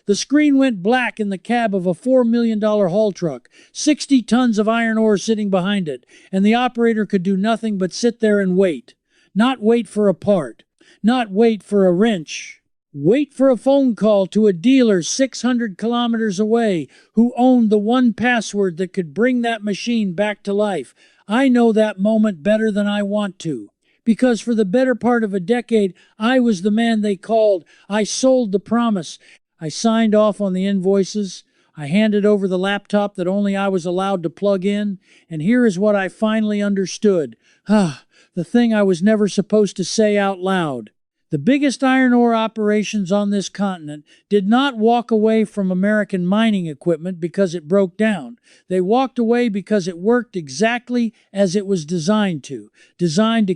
The screen went black in the cab of a $4 million haul truck, 60 tons of iron ore sitting behind it, and the operator could do nothing but sit there and wait. Not wait for a part, not wait for a wrench. Wait for a phone call to a dealer 600 kilometers away who owned the one password that could bring that machine back to life. I know that moment better than I want to. Because for the better part of a decade, I was the man they called. I sold the promise. I signed off on the invoices. I handed over the laptop that only I was allowed to plug in. And here is what I finally understood. The thing I was never supposed to say out loud. The biggest iron ore operations on this continent did not walk away from American mining equipment because it broke down. They walked away because it worked exactly as it was designed to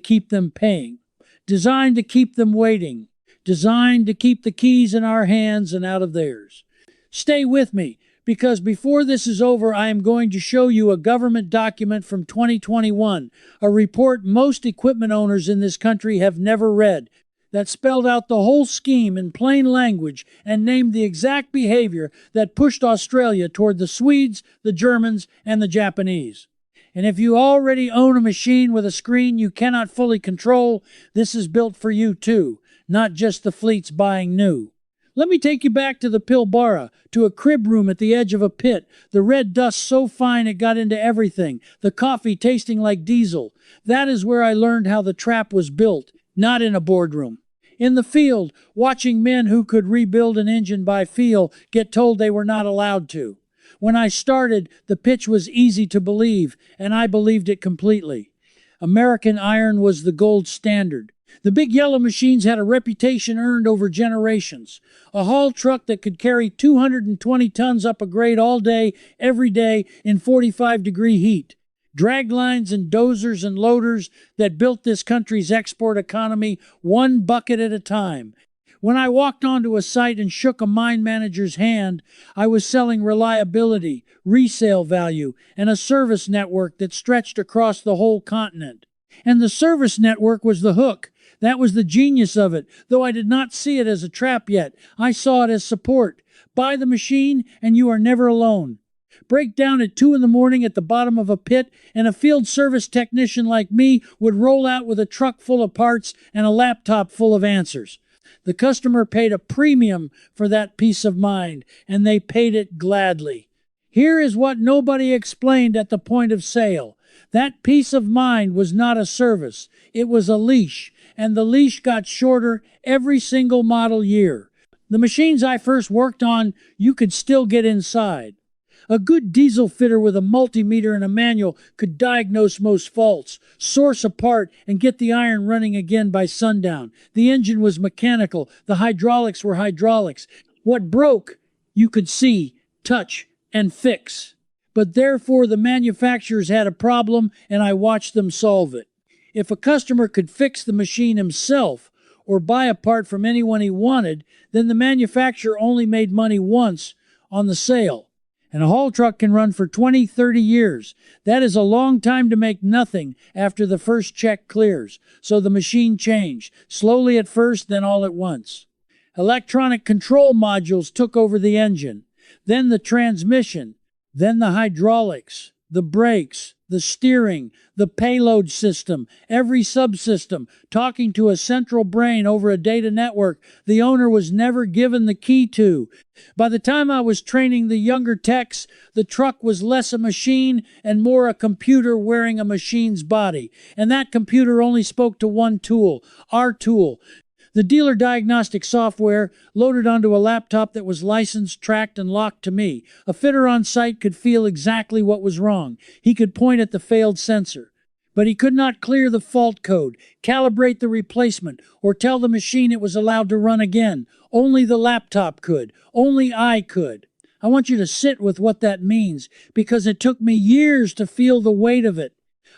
keep them paying, designed to keep them waiting, designed to keep the keys in our hands and out of theirs. Stay with me, because before this is over, I am going to show you a government document from 2021, a report most equipment owners in this country have never read, that spelled out the whole scheme in plain language and named the exact behavior that pushed Australia toward the Swedes, the Germans, and the Japanese. And if you already own a machine with a screen you cannot fully control, this is built for you too, not just the fleets buying new. Let me take you back to the Pilbara, to a crib room at the edge of a pit, the red dust so fine it got into everything, the coffee tasting like diesel. That is where I learned how the trap was built, not in a boardroom. In the field, watching men who could rebuild an engine by feel get told they were not allowed to. When I started, the pitch was easy to believe, and I believed it completely. American iron was the gold standard. The big yellow machines had a reputation earned over generations. A haul truck that could carry 220 tons up a grade all day, every day, in 45-degree heat. Drag lines and dozers and loaders that built this country's export economy one bucket at a time. When I walked onto a site and shook a mine manager's hand, I was selling reliability, resale value, and a service network that stretched across the whole continent. And the service network was the hook. That was the genius of it, though I did not see it as a trap yet. I saw it as support. Buy the machine and you are never alone. Break down at 2 in the morning at the bottom of a pit, and a field service technician like me would roll out with a truck full of parts and a laptop full of answers. The customer paid a premium for that peace of mind, and they paid it gladly. Here is what nobody explained at the point of sale. That peace of mind was not a service. It was a leash, and the leash got shorter every single model year. The machines I first worked on, you could still get inside. A good diesel fitter with a multimeter and a manual could diagnose most faults, source a part, and get the iron running again by sundown. The engine was mechanical. The hydraulics were hydraulics. What broke, you could see, touch, and fix. But therefore the manufacturers had a problem, and I watched them solve it. If a customer could fix the machine himself, or buy a part from anyone he wanted, then the manufacturer only made money once on the sale. And a haul truck can run for 20, 30 years. That is a long time to make nothing after the first check clears. So the machine changed, slowly at first, then all at once. Electronic control modules took over the engine, then the transmission, then the hydraulics, the brakes, the steering, the payload system, every subsystem, talking to a central brain over a data network the owner was never given the key to. By the time I was training the younger techs, the truck was less a machine and more a computer wearing a machine's body. And that computer only spoke to one tool, our tool. The dealer diagnostic software loaded onto a laptop that was licensed, tracked, and locked to me. A fitter on site could feel exactly what was wrong. He could point at the failed sensor. But he could not clear the fault code, calibrate the replacement, or tell the machine it was allowed to run again. Only the laptop could. Only I could. I want you to sit with what that means, because it took me years to feel the weight of it.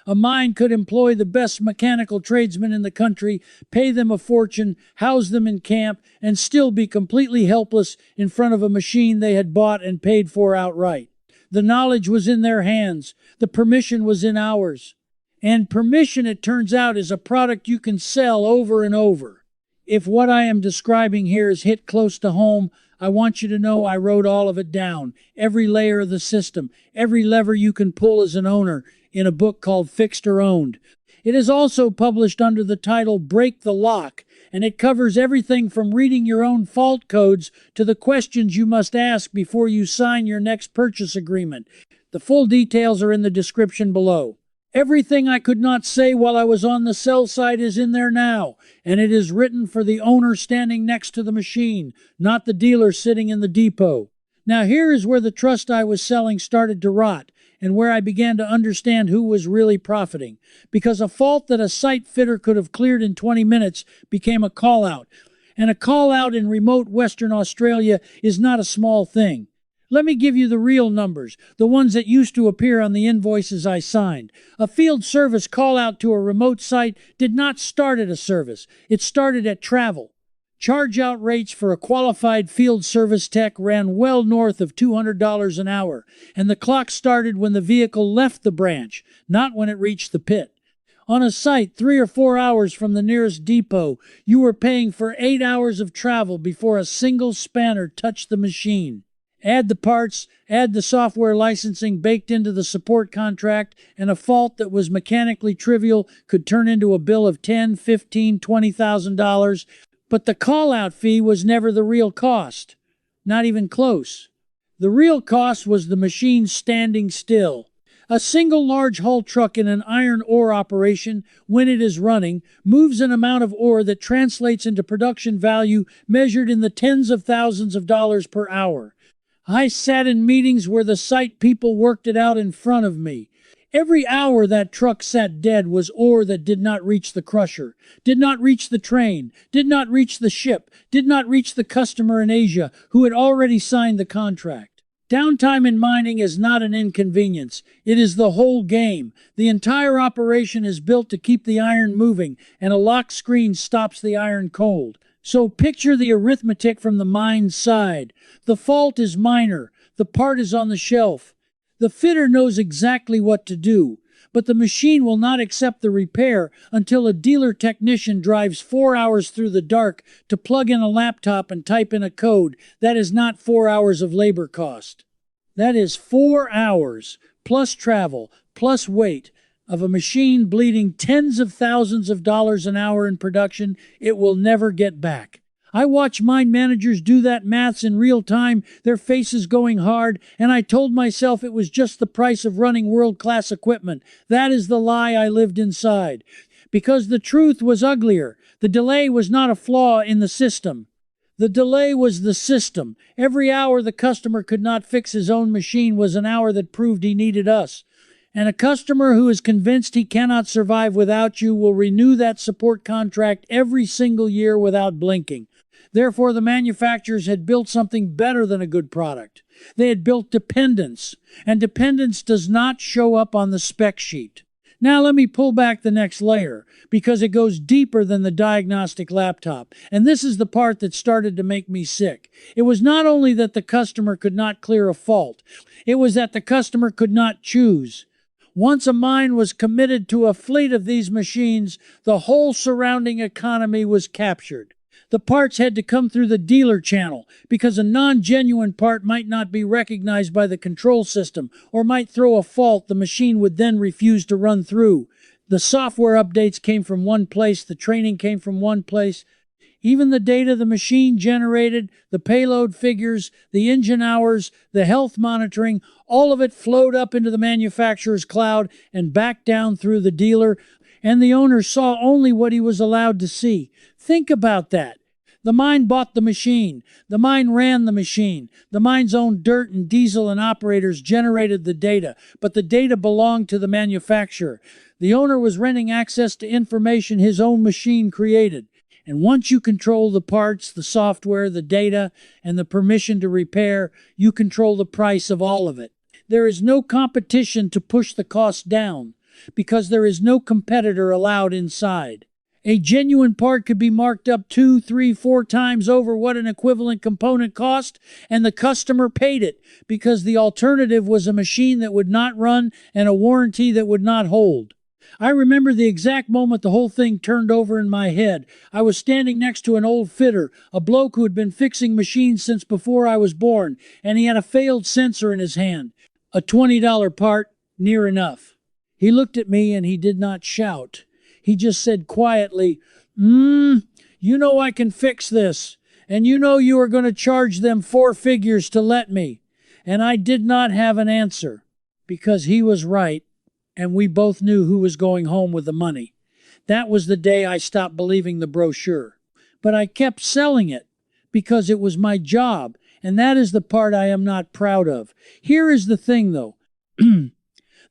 A mine could employ the best mechanical tradesmen in the country, pay them a fortune, house them in camp, and still be completely helpless in front of a machine they had bought and paid for outright. The knowledge was in their hands. The permission was in ours. And permission, it turns out, is a product you can sell over and over. If what I am describing here is hit close to home, I want you to know I wrote all of it down. Every layer of the system, every lever you can pull as an owner in a book called Fixed or Owned. It is also published under the title Break the Lock, and it covers everything from reading your own fault codes to the questions you must ask before you sign your next purchase agreement. The full details are in the description below. Everything I could not say while I was on the sell side is in there now, and it is written for the owner standing next to the machine, not the dealer sitting in the depot. Now here is where the trust I was selling started to rot, and where I began to understand who was really profiting. Because a fault that a site fitter could have cleared in 20 minutes became a call-out. And a call-out in remote Western Australia is not a small thing. Let me give you the real numbers, the ones that used to appear on the invoices I signed. A field service call-out to a remote site did not start at a service. It started at travel. Charge-out rates for a qualified field service tech ran well north of $200 an hour, and the clock started when the vehicle left the branch, not when it reached the pit. On a site 3 or 4 hours from the nearest depot, you were paying for 8 hours of travel before a single spanner touched the machine. Add the parts, add the software licensing baked into the support contract, and a fault that was mechanically trivial could turn into a bill of $10,000, $15,000, $20,000. But the call-out fee was never the real cost. Not even close. The real cost was the machine standing still. A single large haul truck in an iron ore operation, when it is running, moves an amount of ore that translates into production value measured in the tens of thousands of dollars per hour. I sat in meetings where the site people worked it out in front of me. Every hour that truck sat dead was ore that did not reach the crusher, did not reach the train, did not reach the ship, did not reach the customer in Asia who had already signed the contract. Downtime in mining is not an inconvenience. It is the whole game. The entire operation is built to keep the iron moving, and a lock screen stops the iron cold. So picture the arithmetic from the mine's side. The fault is minor. The part is on the shelf. The fitter knows exactly what to do, but the machine will not accept the repair until a dealer technician drives 4 hours through the dark to plug in a laptop and type in a code. That is not 4 hours of labor cost. That is 4 hours, plus travel, plus wait, of a machine bleeding tens of thousands of dollars an hour in production it will never get back. I watch mine managers do that maths in real time, their faces going hard, and I told myself it was just the price of running world-class equipment. That is the lie I lived inside. Because the truth was uglier. The delay was not a flaw in the system. The delay was the system. Every hour the customer could not fix his own machine was an hour that proved he needed us. And a customer who is convinced he cannot survive without you will renew that support contract every single year without blinking. Therefore, the manufacturers had built something better than a good product. They had built dependence, and dependence does not show up on the spec sheet. Now let me pull back the next layer, because it goes deeper than the diagnostic laptop, and this is the part that started to make me sick. It was not only that the customer could not clear a fault, it was that the customer could not choose. Once a mine was committed to a fleet of these machines, the whole surrounding economy was captured. The parts had to come through the dealer channel because a non-genuine part might not be recognized by the control system or might throw a fault the machine would then refuse to run through. The software updates came from one place, the training came from one place. Even the data the machine generated, the payload figures, the engine hours, the health monitoring, all of it flowed up into the manufacturer's cloud and back down through the dealer, and the owner saw only what he was allowed to see. Think about that. The mine bought the machine. The mine ran the machine. The mine's own dirt and diesel and operators generated the data, but the data belonged to the manufacturer. The owner was renting access to information his own machine created. And once you control the parts, the software, the data, and the permission to repair, you control the price of all of it. There is no competition to push the cost down, because there is no competitor allowed inside. A genuine part could be marked up 2, 3, 4 times over what an equivalent component cost, and the customer paid it, because the alternative was a machine that would not run and a warranty that would not hold. I remember the exact moment the whole thing turned over in my head. I was standing next to an old fitter, a bloke who had been fixing machines since before I was born, and he had a failed sensor in his hand. A $20 part, near enough. He looked at me and he did not shout. He just said quietly, you know I can fix this, and you know you are going to charge them 4 figures to let me. And I did not have an answer, because he was right, and we both knew who was going home with the money. That was the day I stopped believing the brochure. But I kept selling it, because it was my job, and that is the part I am not proud of. Here is the thing, though.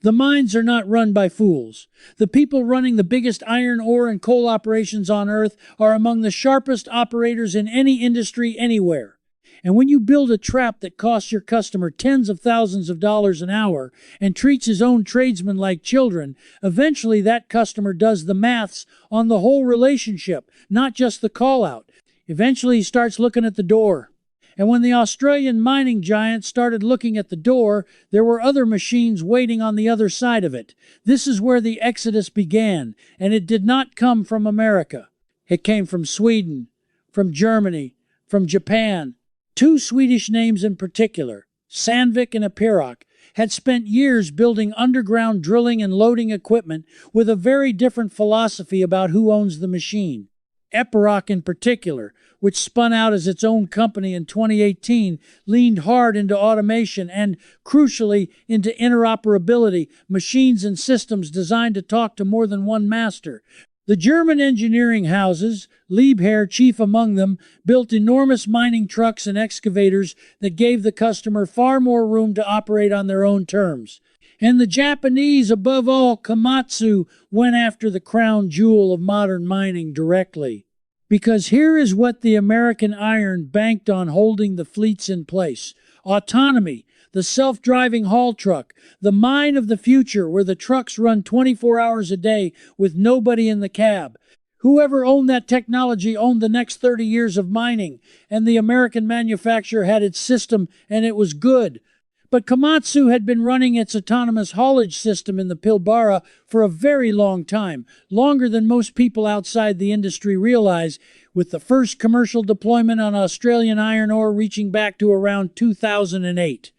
The mines are not run by fools. The people running the biggest iron ore and coal operations on Earth are among the sharpest operators in any industry anywhere. And when you build a trap that costs your customer tens of thousands of dollars an hour and treats his own tradesmen like children, eventually that customer does the maths on the whole relationship, not just the call-out. Eventually he starts looking at the door. And when the Australian mining giant started looking at the door, there were other machines waiting on the other side of it. This is where the exodus began, and it did not come from America. It came from Sweden, from Germany, from Japan. 2 Swedish names in particular, Sandvik and Epiroc, had spent years building underground drilling and loading equipment with a very different philosophy about who owns the machine. Epiroc in particular, which spun out as its own company in 2018, leaned hard into automation and, crucially, into interoperability, machines and systems designed to talk to more than one master. The German engineering houses, Liebherr chief among them, built enormous mining trucks and excavators that gave the customer far more room to operate on their own terms. And the Japanese, above all, Komatsu, went after the crown jewel of modern mining directly. Because here is what the American iron banked on holding the fleets in place. Autonomy, the self-driving haul truck, the mine of the future where the trucks run 24 hours a day with nobody in the cab. Whoever owned that technology owned the next 30 years of mining, and the American manufacturer had its system, and it was good. But Komatsu had been running its autonomous haulage system in the Pilbara for a very long time, longer than most people outside the industry realize, with the first commercial deployment on Australian iron ore reaching back to around 2008.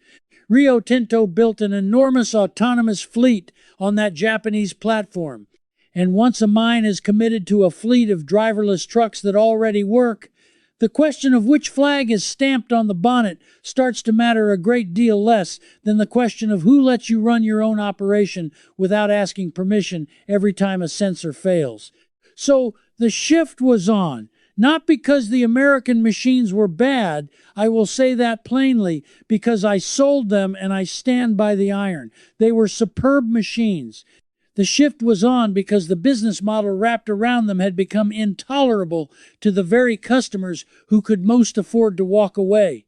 Rio Tinto built an enormous autonomous fleet on that Japanese platform. And once a mine is committed to a fleet of driverless trucks that already work, the question of which flag is stamped on the bonnet starts to matter a great deal less than the question of who lets you run your own operation without asking permission every time a sensor fails. So the shift was on. Not because the American machines were bad, I will say that plainly, because I sold them and I stand by the iron. They were superb machines. The shift was on because the business model wrapped around them had become intolerable to the very customers who could most afford to walk away.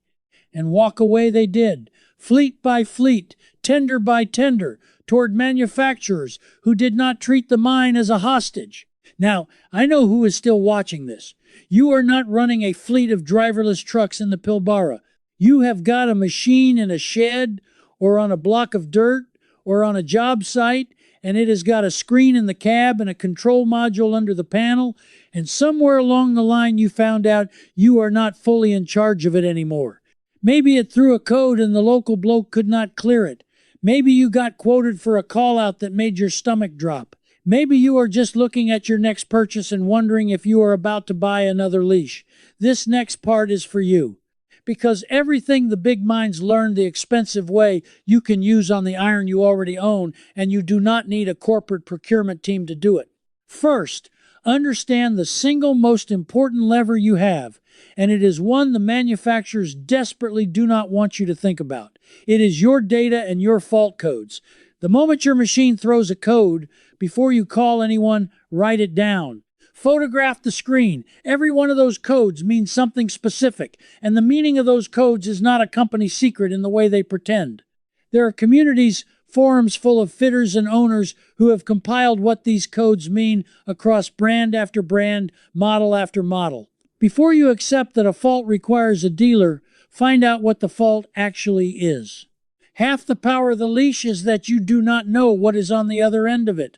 And walk away they did, fleet by fleet, tender by tender, toward manufacturers who did not treat the mine as a hostage. Now, I know who is still watching this. You are not running a fleet of driverless trucks in the Pilbara. You have got a machine in a shed, or on a block of dirt, or on a job site, and it has got a screen in the cab and a control module under the panel, and somewhere along the line you found out you are not fully in charge of it anymore. Maybe it threw a code and the local bloke could not clear it. Maybe you got quoted for a call-out that made your stomach drop. Maybe you are just looking at your next purchase and wondering if you are about to buy another leash. This next part is for you. Because everything the big mines learned the expensive way you can use on the iron you already own, and you do not need a corporate procurement team to do it. First, understand the single most important lever you have, and it is one the manufacturers desperately do not want you to think about. It is your data and your fault codes. The moment your machine throws a code, before you call anyone, write it down. Photograph the screen. Every one of those codes means something specific, and the meaning of those codes is not a company secret in the way they pretend. There are communities, forums full of fitters and owners who have compiled what these codes mean across brand after brand, model after model. Before you accept that a fault requires a dealer, find out what the fault actually is. Half the power of the leash is that you do not know what is on the other end of it.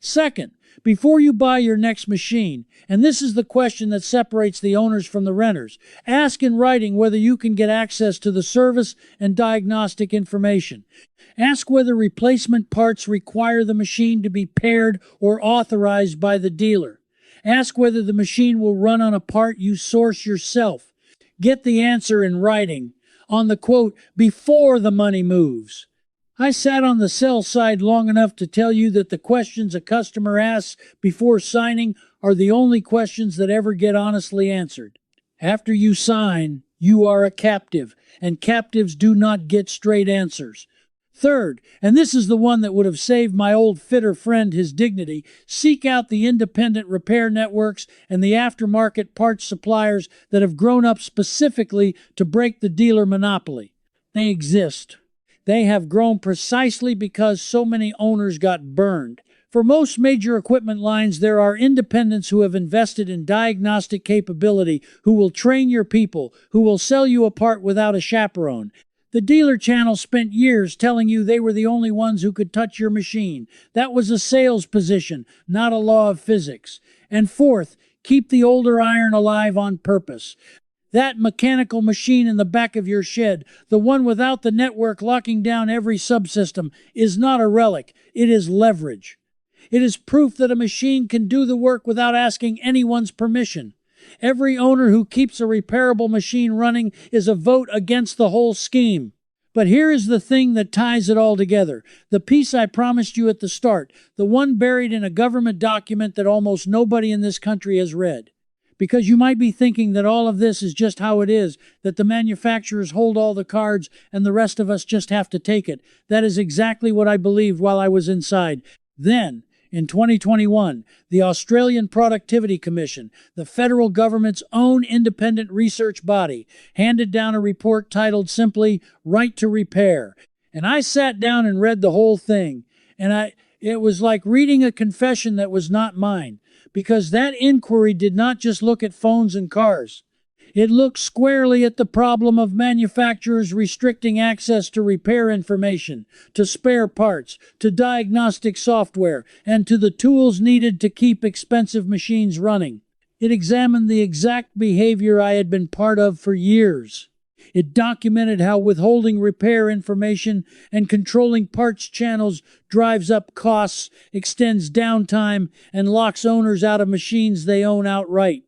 Second, before you buy your next machine, and this is the question that separates the owners from the renters, ask in writing whether you can get access to the service and diagnostic information. Ask whether replacement parts require the machine to be paired or authorized by the dealer. Ask whether the machine will run on a part you source yourself. Get the answer in writing on the quote, before the money moves. I sat on the sell side long enough to tell you that the questions a customer asks before signing are the only questions that ever get honestly answered. After you sign, you are a captive, and captives do not get straight answers. Third, and this is the one that would have saved my old fitter friend his dignity, seek out the independent repair networks and the aftermarket parts suppliers that have grown up specifically to break the dealer monopoly. They exist. They have grown precisely because so many owners got burned. For most major equipment lines, there are independents who have invested in diagnostic capability, who will train your people, who will sell you a part without a chaperone. The dealer channel spent years telling you they were the only ones who could touch your machine. That was a sales position, not a law of physics. And fourth, keep the older iron alive on purpose. That mechanical machine in the back of your shed, the one without the network locking down every subsystem, is not a relic. It is leverage. It is proof that a machine can do the work without asking anyone's permission. Every owner who keeps a repairable machine running is a vote against the whole scheme. But here is the thing that ties it all together. The piece I promised you at the start, the one buried in a government document that almost nobody in this country has read. Because you might be thinking that all of this is just how it is, that the manufacturers hold all the cards and the rest of us just have to take it. That is exactly what I believed while I was inside. Then, in 2021, the Australian Productivity Commission, the federal government's own independent research body, handed down a report titled simply, Right to Repair. And I sat down and read the whole thing, and it was like reading a confession that was not mine. Because that inquiry did not just look at phones and cars. It looked squarely at the problem of manufacturers restricting access to repair information, to spare parts, to diagnostic software, and to the tools needed to keep expensive machines running. It examined the exact behavior I had been part of for years. It documented how withholding repair information and controlling parts channels drives up costs, extends downtime, and locks owners out of machines they own outright.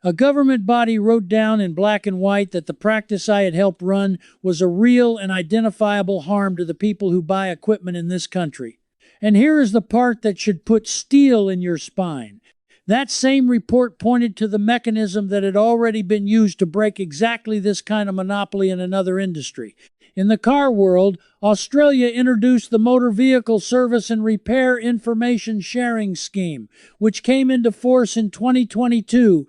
A government body wrote down in black and white that the practice I had helped run was a real and identifiable harm to the people who buy equipment in this country. And here is the part that should put steel in your spine. That same report pointed to the mechanism that had already been used to break exactly this kind of monopoly in another industry. In the car world, Australia introduced the Motor Vehicle Service and Repair Information Sharing Scheme, which came into force in 2022,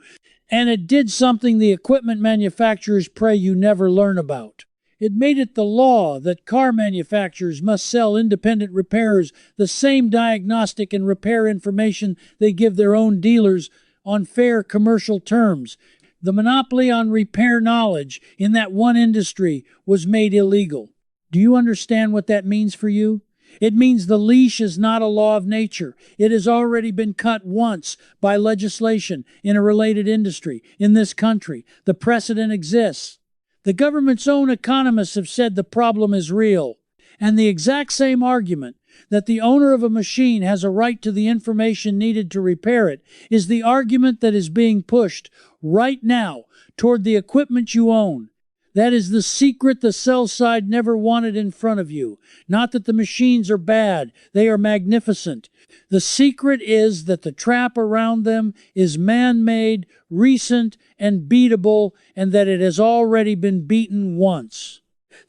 and it did something the equipment manufacturers pray you never learn about. It made it the law that car manufacturers must sell independent repairers the same diagnostic and repair information they give their own dealers on fair commercial terms. The monopoly on repair knowledge in that one industry was made illegal. Do you understand what that means for you? It means the leash is not a law of nature. It has already been cut once by legislation in a related industry in this country. The precedent exists. The government's own economists have said the problem is real. And the exact same argument that the owner of a machine has a right to the information needed to repair it is the argument that is being pushed right now toward the equipment you own. That is the secret the sell side never wanted in front of you. Not that the machines are bad, they are magnificent. The secret is that the trap around them is man-made, recent, and beatable, and that it has already been beaten once.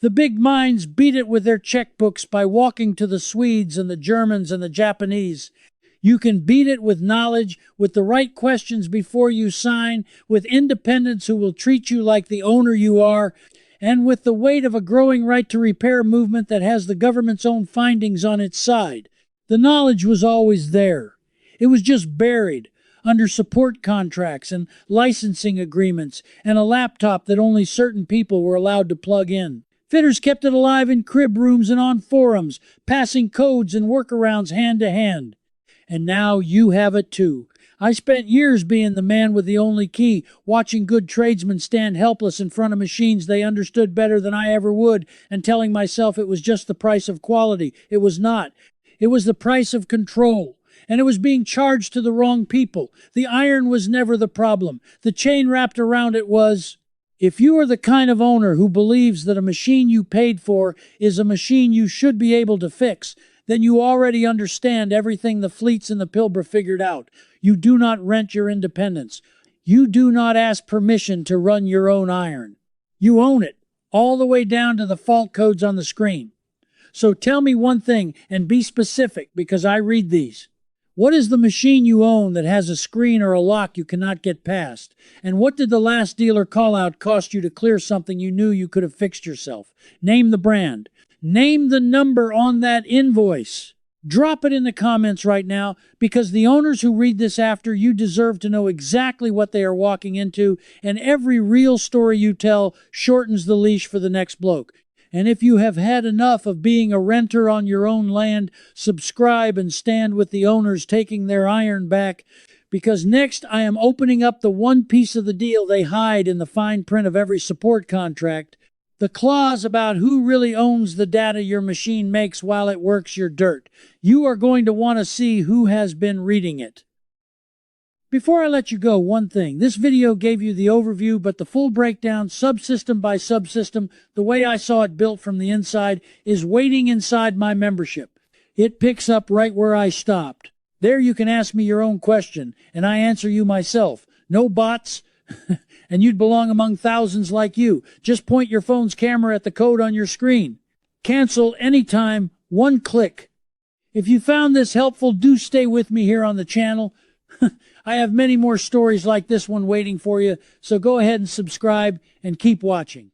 The big minds beat it with their checkbooks by walking to the Swedes and the Germans and the Japanese. You can beat it with knowledge, with the right questions before you sign, with independents who will treat you like the owner you are, and with the weight of a growing right to repair movement that has the government's own findings on its side. The knowledge was always there. It was just buried under support contracts and licensing agreements and a laptop that only certain people were allowed to plug in. Fitters kept it alive in crib rooms and on forums, passing codes and workarounds hand to hand. And now you have it too. I spent years being the man with the only key, watching good tradesmen stand helpless in front of machines they understood better than I ever would, and telling myself it was just the price of quality. It was not. It was the price of control. And it was being charged to the wrong people. The iron was never the problem. The chain wrapped around it was, if you are the kind of owner who believes that a machine you paid for is a machine you should be able to fix, then you already understand everything the Fleets and the Pilbara figured out. You do not rent your independence. You do not ask permission to run your own iron. You own it, all the way down to the fault codes on the screen. So tell me one thing, and be specific, because I read these. What is the machine you own that has a screen or a lock you cannot get past? And what did the last dealer call-out cost you to clear something you knew you could have fixed yourself? Name the brand. Name the number on that invoice. Drop it in the comments right now, because the owners who read this after you deserve to know exactly what they are walking into, and every real story you tell shortens the leash for the next bloke. And if you have had enough of being a renter on your own land, subscribe and stand with the owners taking their iron back, because next I am opening up the one piece of the deal they hide in the fine print of every support contract. The clause about who really owns the data your machine makes while it works your dirt. You are going to want to see who has been reading it. Before I let you go, one thing. This video gave you the overview, but the full breakdown, subsystem by subsystem, the way I saw it built from the inside, is waiting inside my membership. It picks up right where I stopped. There you can ask me your own question, and I answer you myself. No bots. And you'd belong among thousands like you. Just point your phone's camera at the code on your screen. Cancel anytime, one click. If you found this helpful, do stay with me here on the channel. I have many more stories like this one waiting for you, so go ahead and subscribe and keep watching.